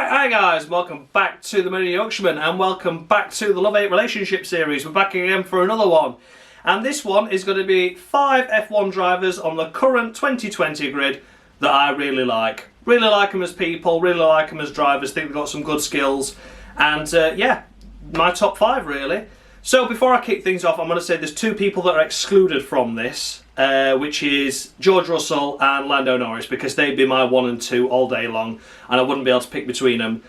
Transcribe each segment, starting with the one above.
Right, hi guys, welcome back to the Mini Yorkshireman and welcome back to the Love-Hate Relationship series. We're back again for another one. And this one is going to be 5 F1 drivers on the current 2020 grid that I really like. Really like them as people, really like them as drivers, think they've got some good skills. And yeah, my top 5 really. So before I kick things off, I'm going to say there's 2 people that are excluded from this, which is George Russell and Lando Norris, because they'd be my 1 and 2 all day long, and I wouldn't be able to pick between them,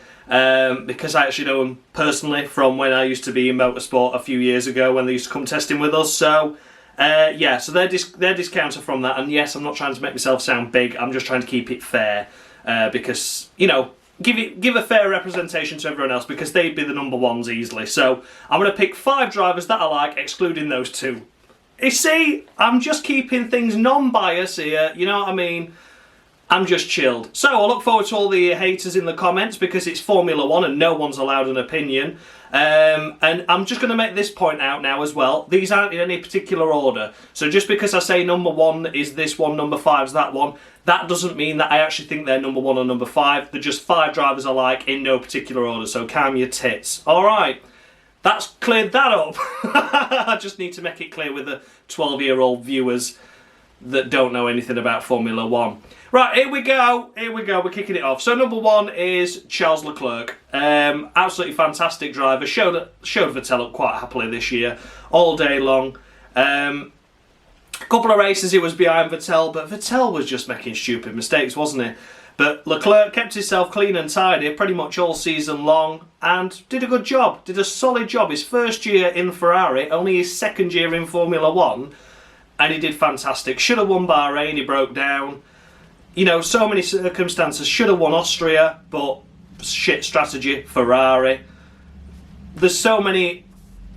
because I actually know them personally from when I used to be in motorsport a few years ago when they used to come testing with us. So yeah, so they're discounted from that, and yes, I'm not trying to make myself sound big, I'm just trying to keep it fair, because, you know, give a fair representation to everyone else, because they'd be the number 1s easily. So I'm going to pick 5 drivers that I like, excluding those 2. You see, I'm just keeping things non-biased here, you know what I mean? I'm just chilled. So I look forward to all the haters in the comments, because it's Formula 1 and no one's allowed an opinion. And I'm just going to make this point out now as well. These aren't in any particular order. So just because I say number 1 is this one, number 5 is that one, that doesn't mean that I actually think they're number 1 or number 5. They're just 5 drivers I like in no particular order. So calm your tits. Alright. That's cleared that up. I just need to make it clear with the 12-year-old viewers that don't know anything about Formula 1. Right, here we go, we're kicking it off. So number 1 is Charles Leclerc. Absolutely fantastic driver, showed Vettel up quite happily this year, all day long. A couple of races he was behind Vettel, but Vettel was just making stupid mistakes, wasn't he? But Leclerc kept himself clean and tidy pretty much all season long and did a good job, did a solid job. His first year in Ferrari, only his second year in Formula 1, and he did fantastic. Should have won Bahrain, he broke down. You know, so many circumstances. Should have won Austria, but shit strategy, Ferrari. There's so many.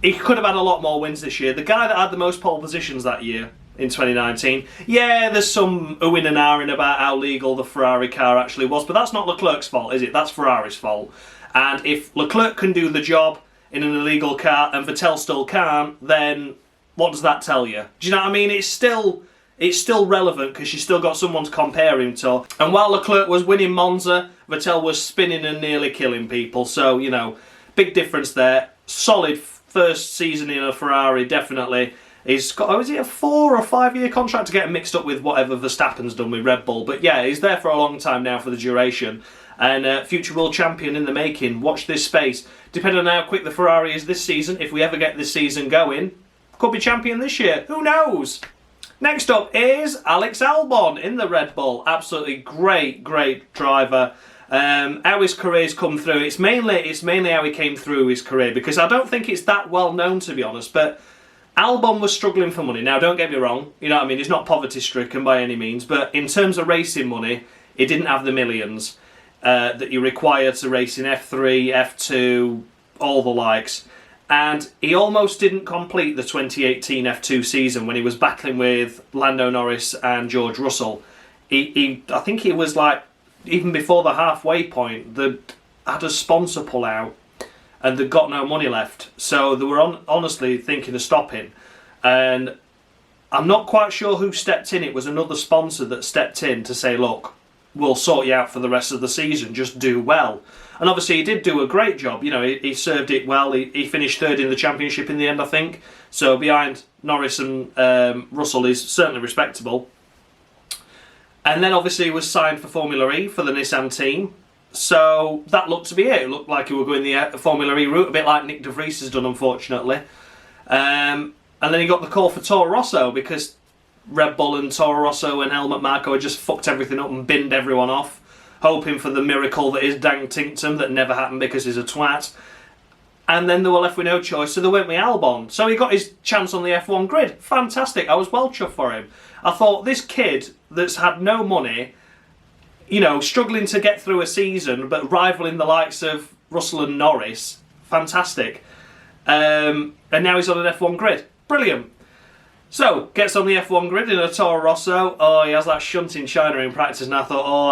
He could have had a lot more wins this year. The guy that had the most pole positions that year, in 2019, yeah, there's some oohing and ahhing about how legal the Ferrari car actually was, but that's not Leclerc's fault, is it? That's Ferrari's fault. And if Leclerc can do the job in an illegal car and Vettel still can't, then what does that tell you? Do you know what I mean? It's still relevant because you still got someone to compare him to. And while Leclerc was winning Monza, Vettel was spinning and nearly killing people. So, you know, big difference there. Solid first season in a Ferrari, definitely. He's got, is it a 4 or 5 year contract to get mixed up with whatever Verstappen's done with Red Bull? But yeah, he's there for a long time now for the duration. And future world champion in the making. Watch this space. Depending on how quick the Ferrari is this season, if we ever get this season going, could be champion this year. Who knows? Next up is Alex Albon in the Red Bull. Absolutely great driver. How his career's come through. It's mainly how he came through his career, because I don't think it's that well known, to be honest. But Albon was struggling for money. Now, don't get me wrong, you know what I mean? He's not poverty-stricken by any means, but in terms of racing money, he didn't have the millions that you require to race in F3, F2, all the likes. And he almost didn't complete the 2018 F2 season when he was battling with Lando Norris and George Russell. I think he was like, even before the halfway point, they had a sponsor pull out and they'd got no money left. So they were honestly thinking of stopping. And I'm not quite sure who stepped in. It was another sponsor that stepped in to say, look, we'll sort you out for the rest of the season, just do well. And obviously he did do a great job. You know, he served it well. He finished 3rd in the championship in the end, I think. So behind Norris and Russell is certainly respectable. And then obviously he was signed for Formula E for the Nissan team. So that looked to be it. It looked like he would go in the Formula E route, a bit like Nick de Vries has done, unfortunately. And then he got the call for Toro Rosso, because Red Bull and Toro Rosso and Helmut Marko had just fucked everything up and binned everyone off, hoping for the miracle that is Dan Tincton, that never happened because he's a twat. And then they were left with no choice, so they went with Albon. So he got his chance on the F1 grid. Fantastic. I was well chuffed for him. I thought, this kid that's had no money, you know, struggling to get through a season, but rivaling the likes of Russell and Norris, fantastic. And now he's on an F1 grid. Brilliant. So, gets on the F1 grid in a Toro Rosso. Oh, he has that shunt in China in practice, and I thought, oh,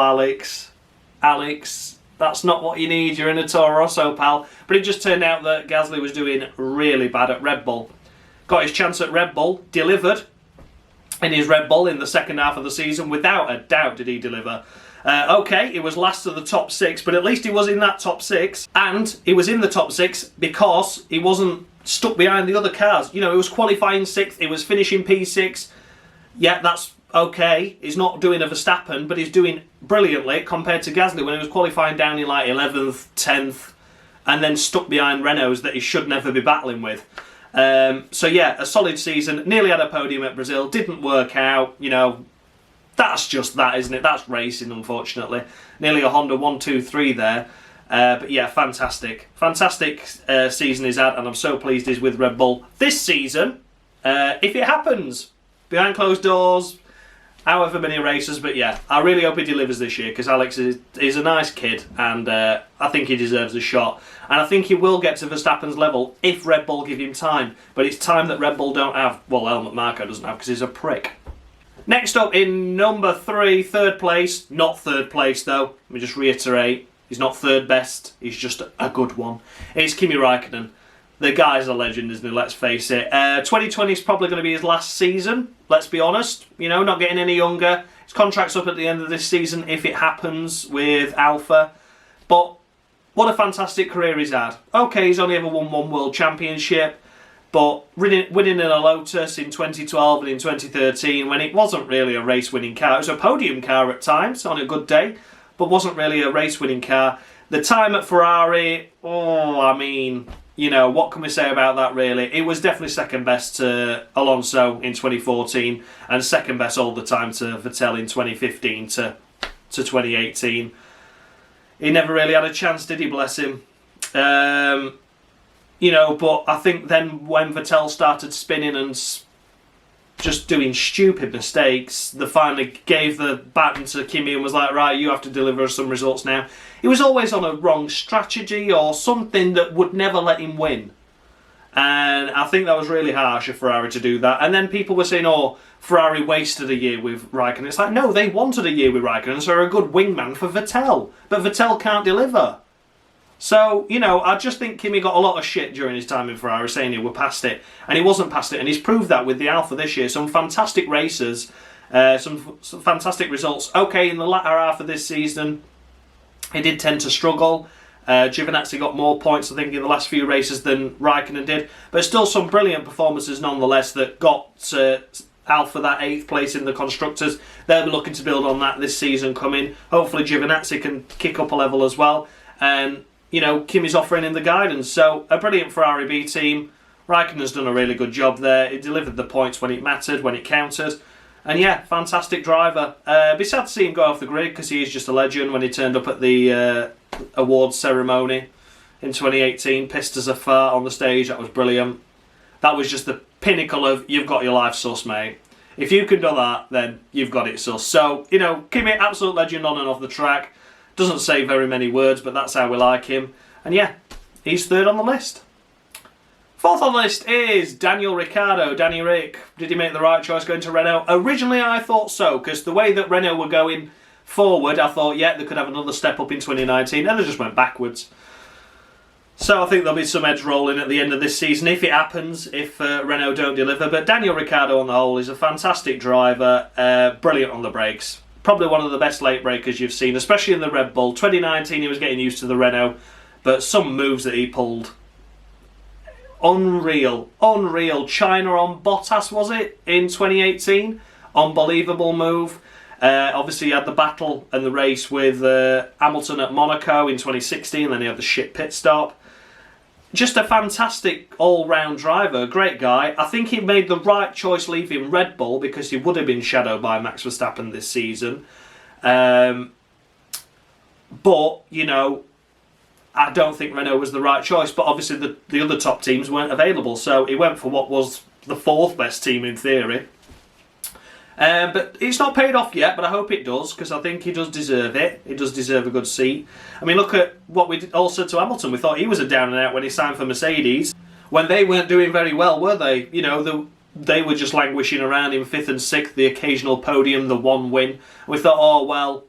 Alex, that's not what you need. You're in a Toro Rosso, pal. But it just turned out that Gasly was doing really bad at Red Bull. Got his chance at Red Bull, delivered in his Red Bull in the second half of the season. Without a doubt did he deliver. Okay, he was last of the top 6, but at least he was in that top 6. And he was in the top 6 because he wasn't stuck behind the other cars. You know, he was qualifying 6th, he was finishing P6. Yeah, that's okay. He's not doing a Verstappen, but he's doing brilliantly compared to Gasly when he was qualifying down in like 11th, 10th, and then stuck behind Renaults that he should never be battling with. So yeah, a solid season. Nearly had a podium at Brazil. Didn't work out, you know. That's just that, isn't it? That's racing, unfortunately. Nearly a Honda 1, 2, 3 there. But yeah, fantastic. Fantastic season he's had, and I'm so pleased he's with Red Bull this season. If it happens, behind closed doors, however many races, but yeah, I really hope he delivers this year, because Alex is a nice kid, and I think he deserves a shot. And I think he will get to Verstappen's level if Red Bull give him time. But it's time that Red Bull don't have. Well, Helmut Marko doesn't have, because he's a prick. Next up in number 3, third place. Not third place though. Let me just reiterate. He's not third best. He's just a good one. It's Kimi Räikkönen. The guy's a legend, isn't he? Let's face it. 2020 is probably going to be his last season. Let's be honest. You know, not getting any younger. His contract's up at the end of this season if it happens with Alpha. But what a fantastic career he's had. Okay, he's only ever won 1 World Championship. But winning in a Lotus in 2012 and in 2013, when it wasn't really a race-winning car, it was a podium car at times on a good day, but wasn't really a race-winning car. The time at Ferrari, I mean, you know, what can we say about that really? It was definitely second best to Alonso in 2014 and second best all the time to Vettel in 2015 to 2018. He never really had a chance, did he, bless him? You know, but I think then when Vettel started spinning and just doing stupid mistakes, they finally gave the baton to Kimi and was like, right, you have to deliver us some results now. He was always on a wrong strategy or something that would never let him win. And I think that was really harsh of Ferrari to do that. And then people were saying, oh, Ferrari wasted a year with Raikkonen. It's like, no, they wanted a year with Raikkonen, so they're a good wingman for Vettel. But Vettel can't deliver. So, you know, I just think Kimi got a lot of shit during his time in Ferrari, saying he were past it. And he wasn't past it, and he's proved that with the Alpha this year. Some fantastic races, some fantastic results. Okay, in the latter half of this season, he did tend to struggle. Giovinazzi got more points, I think, in the last few races than Raikkonen did. But still some brilliant performances nonetheless that got Alpha that 8th place in the Constructors. They'll be looking to build on that this season coming. Hopefully Giovinazzi can kick up a level as well. And you know, Kimi's offering him the guidance. So, a brilliant Ferrari B team. Raikkonen's done a really good job there. He delivered the points when it mattered, when it counted. And yeah, fantastic driver. Be sad to see him go off the grid because he is just a legend. When he turned up at the awards ceremony in 2018, pissed as a fart on the stage. That was brilliant. That was just the pinnacle of, you've got your life sus, mate. If you can do that, then you've got it sus. So, you know, Kimi, absolute legend on and off the track. Doesn't say very many words, but that's how we like him. And yeah, he's third on the list. Fourth on the list is Daniel Ricciardo. Danny Rick. Did he make the right choice going to Renault? Originally I thought so, because the way that Renault were going forward, I thought, yeah, they could have another step up in 2019, and they just went backwards. So I think there'll be some heads rolling at the end of this season, if it happens, if Renault don't deliver. But Daniel Ricciardo on the whole is a fantastic driver, brilliant on the brakes. Probably one of the best late breakers you've seen, especially in the Red Bull. 2019 he was getting used to the Renault, but some moves that he pulled, unreal. China on Bottas, was it, in 2018? Unbelievable move. Obviously he had the battle and the race with Hamilton at Monaco in 2016, then he had the shit pit stop. Just a fantastic all-round driver, great guy. I think he made the right choice leaving Red Bull because he would have been shadowed by Max Verstappen this season. But, you know, I don't think Renault was the right choice. But obviously the other top teams weren't available. So he went for what was the 4th best team in theory. But it's not paid off yet, but I hope it does, because I think he does deserve it. He does deserve a good seat. I mean, look at what we did also to Hamilton. We thought he was a down and out when he signed for Mercedes, when they weren't doing very well, were they? You know, they were just languishing around in 5th and 6th, the occasional podium, the one win. We thought, oh, well,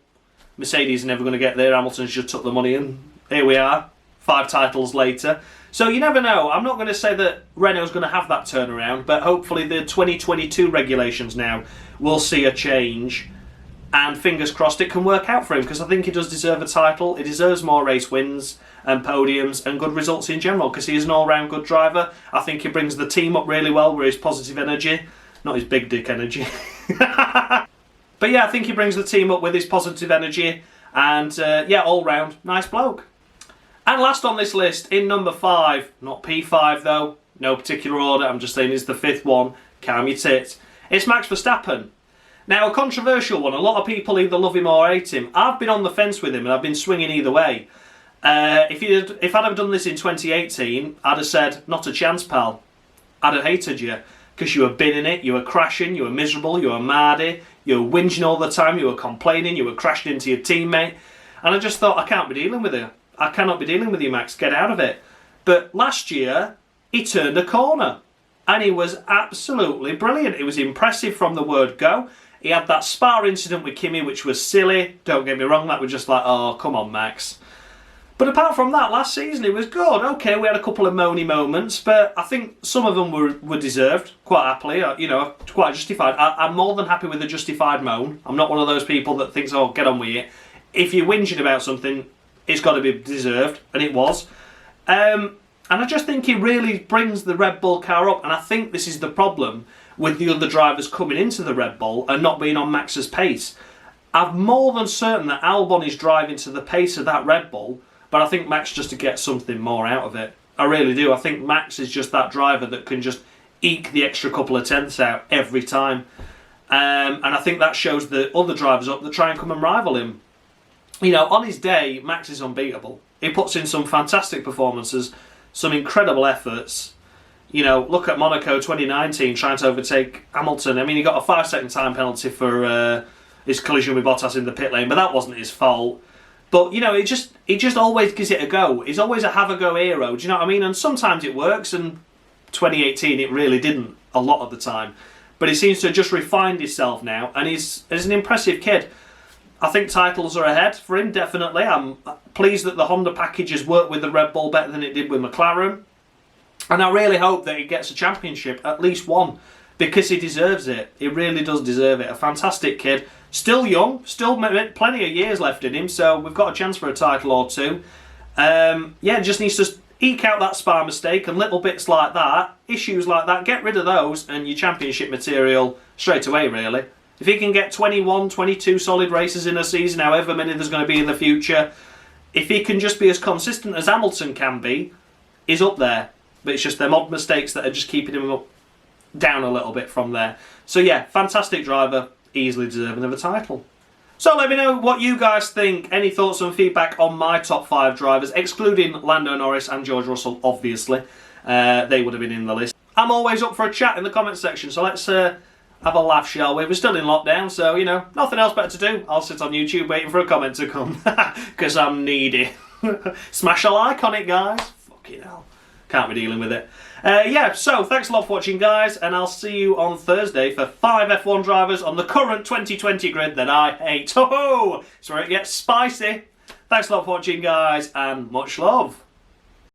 Mercedes are never going to get there. Hamilton's just took the money, and here we are, 5 titles later. So you never know. I'm not going to say that Renault's going to have that turnaround, but hopefully the 2022 regulations now will see a change And fingers crossed it can work out for him, because I think he does deserve a title. He deserves more race wins and podiums and good results in general, because he is an all-round good driver. I think he brings the team up really well with his positive energy. Not his big dick energy. But yeah, I think he brings the team up with his positive energy. And yeah, all-round, nice bloke. And last on this list, in number 5, not P5 though, no particular order, I'm just saying he's the 5th one, calm your tits. It's Max Verstappen. Now, a controversial one. A lot of people either love him or hate him. I've been on the fence with him and I've been swinging either way. If I'd have done this in 2018, I'd have said, not a chance, pal. I'd have hated you. Because you were binning it, you were crashing, you were miserable, you were mardy, you were whinging all the time, you were complaining, you were crashing into your teammate. And I just thought, I can't be dealing with you. I cannot be dealing with you, Max. Get out of it. But last year, he turned a corner. And he was absolutely brilliant. It was impressive from the word go. He had that Spa incident with Kimi, which was silly. Don't get me wrong, that was just like, oh, come on, Max. But apart from that, last season it was good. Okay, we had a couple of moany moments, but I think some of them were deserved, quite happily, you know, quite justified. I'm more than happy with a justified moan. I'm not one of those people that thinks, oh, get on with it. If you're whinging about something, it's got to be deserved, and it was. And I just think he really brings the Red Bull car up, and I think this is the problem with the other drivers coming into the Red Bull and not being on Max's pace. I'm more than certain that Albon is driving to the pace of that Red Bull, but I think Max just to get something more out of it. I really do. I think Max is just that driver that can just eke the extra couple of tenths out every time. And I think that shows the other drivers up that try and come and rival him. You know, on his day, Max is unbeatable. He puts in some fantastic performances, some incredible efforts. You know, look at Monaco 2019 trying to overtake Hamilton. I mean, he got a 5-second time penalty for his collision with Bottas in the pit lane, but that wasn't his fault. But, you know, he just always gives it a go. He's always a have-a-go hero, do you know what I mean? And sometimes it works, and 2018 it really didn't a lot of the time. But he seems to have just refined himself now, and he's an impressive kid. I think titles are ahead for him, definitely. I'm pleased that the Honda package has worked with the Red Bull better than it did with McLaren. And I really hope that he gets a championship, at least one, because he deserves it. He really does deserve it. A fantastic kid. Still young, still plenty of years left in him, so we've got a chance for a title or two. Yeah, just needs to eke out that Spa mistake and little bits like that, issues like that, get rid of those and your championship material straight away, really. If he can get 21, 22 solid races in a season, however many there's going to be in the future, if he can just be as consistent as Hamilton can be, he's up there. But it's just them odd mistakes that are just keeping him up, down a little bit from there. So yeah, fantastic driver, easily deserving of a title. So let me know what you guys think. Any thoughts and feedback on my top 5 drivers, excluding Lando Norris and George Russell, obviously. They would have been in the list. I'm always up for a chat in the comments section, so let's have a laugh, shall we? We're still in lockdown, so, you know, nothing else better to do. I'll sit on YouTube waiting for a comment to come, because I'm needy. Smash a like on it, guys. Fucking hell. Can't be dealing with it. Yeah, so thanks a lot for watching, guys, and I'll see you on Thursday for 5 F1 drivers on the current 2020 grid that I hate. Ho ho! It's where it gets spicy. Thanks a lot for watching, guys, and much love.